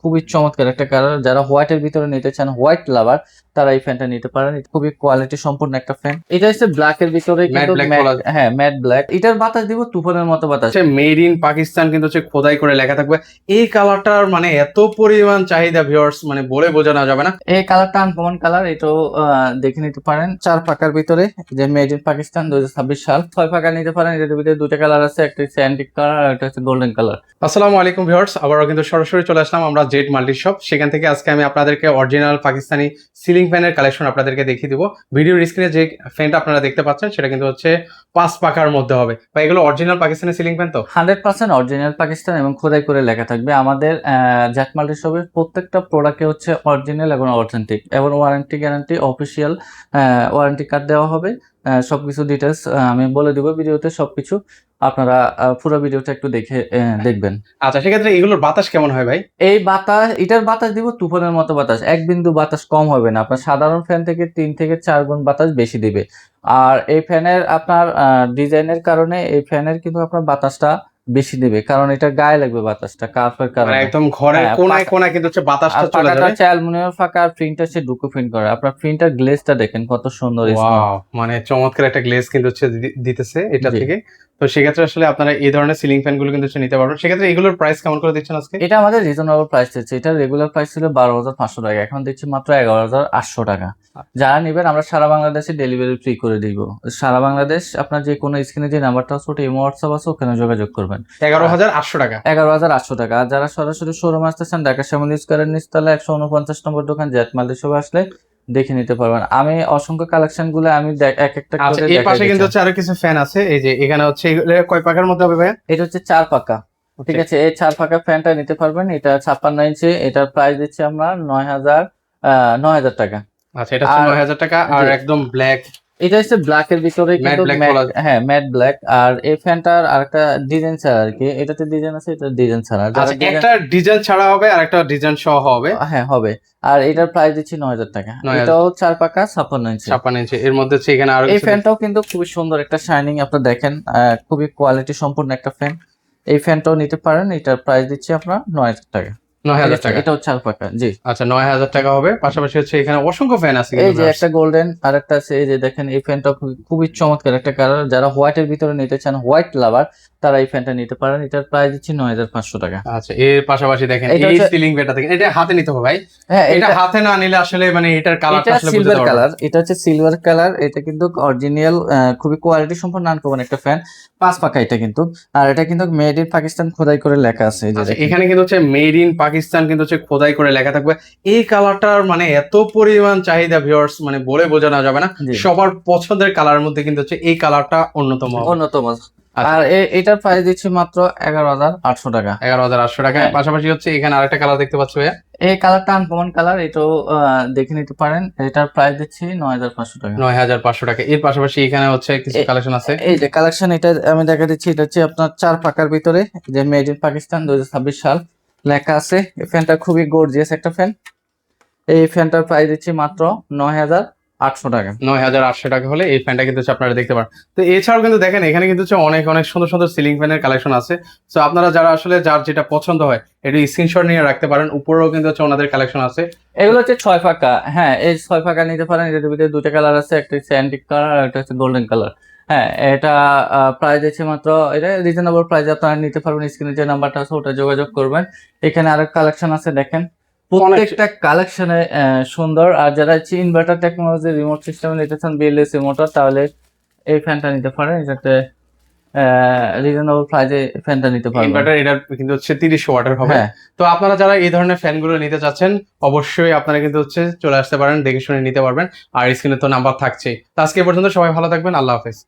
খুবই চমৎকার একটা কালার। যারা হোয়াইটের ভিতরে নিতে চান, হোয়াইট লাভার, তারা এই ফ্যানটা নিতে পারেন। খুবই কোয়ালিটি সম্পূর্ণ একটা ফ্যান। এটা হচ্ছে ব্ল্যাক এর ভিতরে কিন্তু হ্যাঁ ম্যাট ব্ল্যাক। এটার বাতাস দিব তুফানের মতো বাতাস। মেড ইন পাকিস্তান কিন্তু হচ্ছে খোদাই করে লেখা থাকবে। এই কালারটার মানে এত পরিমাণ চাহিদা ভিউয়ার্স, মানে বলে বোঝানো যাবে না। এই কালারটা আনকমন কালার, এটাও দেখে নিতে পারেন। 4 পাকার ভিতরে যে মেড ইন পাকিস্তান 2026 সাল। 6 পাকা নিতে পারেন। এটার ভিতরে দুটো কালার আছে, একটা হচ্ছে অ্যান্টিক কালার আর একটা হচ্ছে গোল্ডেন কালার। আসসালামু আলাইকুম ভিউয়ার্স, আবারও কিন্তু সরাসরি চলে আসলাম আমরা জেড মাল্টি শপ। সেখান থেকে আজকে আমি আপনাদেরকে অরিজিনাল পাকিস্তানি সিলিং ফ্যানের কালেকশন আপনাদেরকে দেখিয়ে দিব। ভিডিওর স্ক্রিনে যে ফ্যানটা আপনারা দেখতে পাচ্ছেন সেটা কিন্তু হচ্ছে 5 পাকার মধ্যে হবে। বা এগুলো অরিজিনাল পাকিস্তানি সিলিং ফ্যান তো 100% অরিজিনাল পাকিস্তান এবং খোদাই করে লেখা থাকবে। আমাদের জ্যাট মাল্টি শপের প্রত্যেকটা প্রোডাক্টে হচ্ছে অরিজিনাল এবং অথেন্টিক এবং warranty guarantee official warranty card দেওয়া হবে। সবকিছু ডিটেলস আমি বলে দিব ভিডিওতে। সবকিছু আপনারা পুরো ভিডিওটা একটু দেখে দেখবেন। আচ্ছা, সেক্ষেত্রে এগুলোর বাতাস কেমন হয় ভাই? এই বাতাস, এটার বাতাস দিব তুফানের মতো বাতাস। এক বিন্দু বাতাস কম হবে না। আপনার সাধারণ ফ্যান থেকে 3 থেকে 4 গুণ বাতাস বেশি দিবে। আর এই ফ্যানের আপনার ডিজাইনের কারণে এই ফ্যানের কিন্তু আপনার বাতাসটা বেশি দিবে, কারণ এটা গায়ে লাগবে বাতাসটা কার্ভের কারণে। একদম ঘরের কোনায় কোনায় কিন্তু হচ্ছে বাতাসটা চলে যাবে। হচ্ছে অ্যালুমিনিয়াম ফাঁকা আর প্রিন্টার সে ডুকো প্রিন্ট করে। আপনার প্রিন্টার গ্লেজটা দেখেন কত সুন্দর। ওয়াও, মানে চমৎকার একটা গ্লেজ কিন্তু হচ্ছে দিতেছে এটা থেকে। তো সেক্ষেত্রে আসলে আপনারা এই ধরনের সিলিং ফ্যান গুলো কিন্তু নিতে পারবেন। সেক্ষেত্রে এগুলোর প্রাইস কেমন করে দিচ্ছেন আজকে? এটা আমাদের রিজনেবল প্রাইস দিচ্ছে। এটা রেগুলার প্রাইস ছিল 12,500 টাকা, এখন দিচ্ছি মাত্র 11,800 টাকা। যারা নেবেন আমরা সারা বাংলাদেশে ডেলিভারি ফ্রি করে দিব। সারা বাংলাদেশ আপনার যে কোনো স্ক্রিনে যে নাম্বারটা আছে ওটা ইমো হোয়াটসঅ্যাপ আছে, ওখানে যোগাযোগ করবেন। 11,800 টাকা। 11,800 টাকা। আর যারা সরাসরি শোরুমে আসতেছেন, ঢাকা শ্যামলী স্কয়ারের নিচতলা 149 নম্বর দোকান জ্যাট মাল্টি শপে আসলে দেখে নিতে পারবেন। আমি অসংখ্য কালেকশন গুলো আমি এক একটা আচ্ছা, এই পাশে কিন্তু হচ্ছে আরো কিছু ফ্যান আছে। এই যে এখানে হচ্ছে এগুলো কয় পাকার মধ্যে হবে ভাই? এটা হচ্ছে 4 পাকা। ঠিক আছে, এই 4 পাকা ফ্যানটা নিতে পারবেন। এটা 56 ইঞ্চি। এটার প্রাইস দিচ্ছি আমরা 9,000 টাকা। আচ্ছা, এটা হচ্ছে 9,000 টাকা। আর একদম ব্ল্যাক, এটা হচ্ছে ব্ল্যাক এর ভিতরে কিন্তু হ্যাঁ ম্যাট ব্ল্যাক। আর এই ফ্যানটার আরেকটা ডিজাইন ছাড়া আর কি, এটাতে ডিজাইন আছে, এটা ডিজাইন ছাড়া। আচ্ছা, একটা ডিজাইন ছাড়া হবে আর একটা ডিজাইন সহ হবে। হ্যাঁ হবে। আর এটার প্রাইস দিচ্ছি 9,000 টাকা। এটাও 4 পাকা 56 ইঞ্চি। 56 ইঞ্চি। এর মধ্যে হচ্ছে এখানে আরো এই ফ্যানটাও কিন্তু খুবই সুন্দর একটা শাইনিং, আপনারা দেখেন খুবই কোয়ালিটি সম্পূর্ণ একটা ফ্যান। এই ফ্যানটাও নিতে পারেন। এটার প্রাইস দিচ্ছি আপনার 9,000 টাকা। 9,000 টাকা। এটাও 4 পাকা। জি আচ্ছা, 9,000 টাকা হবে। পাশাপাশি হচ্ছে এখানে অসংখ্য ফ্যান আছে। এই যে একটা গোল্ডেন আর একটা আছে। এই যে দেখেন এই ফ্যানটা খুবই চমৎকার একটা কালার। যারা হোয়াইটের ভিতরে নিতে চান, হোয়াইট লাভার, তারা এই ফ্যানটা নিতে পারেন। এটার প্রাইস দিচ্ছি 9,500 টাকা। আচ্ছা, এর পাশাপাশি দেখেন এই সিলিং ফ্যানটা দেখেন, এটা হাতে নিতে হবে ভাই। হ্যাঁ, এটা হাতে না নিলে আসলে মানে এটার কালারটা আসলে বুঝতে সিলভার কালার। এটা হচ্ছে সিলভার কালার। এটা কিন্তু অরিজিনাল খুবই কোয়ালিটি সম্পন্ন আনকমন একটা ফ্যান। 5 পাকা এটা কিন্তু। আর এটা কিন্তু মেড ইন পাকিস্তান খোদাই করে লেখা আছে। এই যে এখানে কিন্তু হচ্ছে মেড ইন পাকিস্তান কিন্তু হচ্ছে খোদাই করে লেখা থাকবে। এই কালারটার মানে এত পরিমাণ চাহিদা ভিউয়ার্স, মানে বলে বোঝানো যাবে না। সবার পছন্দের কালারের মধ্যে কিন্তু হচ্ছে এই কালারটা অন্যতম। আর এটার প্রাইস দিচ্ছি মাত্র 11,800 টাকা। 11,800 টাকা। পাশাপাশি হচ্ছে এখানে আরেকটা কালার দেখতে পাচ্ছি ভাইয়া। এই কালারটা আনকমন কালার, এটাও দেখে নিতে পারেন। এটার প্রাইস দিচ্ছি 9,500 টাকা। 9,500 টাকা। এর পাশাপাশি এখানে হচ্ছে কিছু কালেকশন আছে। এই যে কালেকশন, এটা আমি দেখা দিচ্ছি। এটা হচ্ছে আপনার 4 পাকার ভিতরে যে মেড ইন পাকিস্তান 2026 সাল লেখা আছে। এই ফ্যানটা খুবই গর্জিয়াস একটা ফ্যান। এই ফ্যানটার প্রাইস দিচ্ছি মাত্র 9,800 টাকা। 9,800 টাকা হলে এই ফ্যানটা কিন্তু আপনারা দেখতে পারেন। তো এছাড়াও কিন্তু দেখেন এখানে কিন্তু অনেক অনেক সুন্দর সুন্দর সিলিং ফ্যানের কালেকশন আছে। তো আপনারা যারা আসলে যার যেটা পছন্দ হয় একটু স্ক্রিনশট নিয়ে রাখতে পারেন। উপরেও কিন্তু ওনাদের কালেকশন আছে। এগুলো হচ্ছে 6 পাকা। হ্যাঁ, এই 6 পাকা নিতে পারেন। এটার ভিতরে দুটো কালার আছে, একটা হচ্ছে অ্যান্টিক কালার আর একটা হচ্ছে গোল্ডেন কালার। হ্যাঁ, এটা প্রাইস দিচ্ছে মাত্র, এটা রিজনেবল প্রাইস আপনারা নিতে পারবেন। স্ক্রিনে যে নাম্বারটা আছে ওটা যোগাযোগ করবেন। এখানে আরো কালেকশন আছে দেখেন, প্রত্যেকটা কালেকশনে সুন্দর। আর যারা হচ্ছে ইনভার্টার টেকনোলজি রিমোট সিস্টেম নিতে চান বিএলএসি মোটর, তাহলে এই ফ্যানটা নিতে পারেন। এটাতে রিজনেবল প্রাইসে ফ্যানটা নিতে পারবেন। ইনভার্টার এটা কিন্তু হচ্ছে 30 ওয়াটের হবে। তো আপনারা যারা এই ধরনের ফ্যানগুলো নিতে চাচ্ছেন অবশ্যই আপনারা কিন্তু হচ্ছে চলে আসতে পারেন, দেখে শুনে নিতে পারবেন। আর স্ক্রিনে তো নাম্বার থাকছেই। তো আজকে পর্যন্ত সবাই ভালো থাকবেন। আল্লাহ হাফেজ।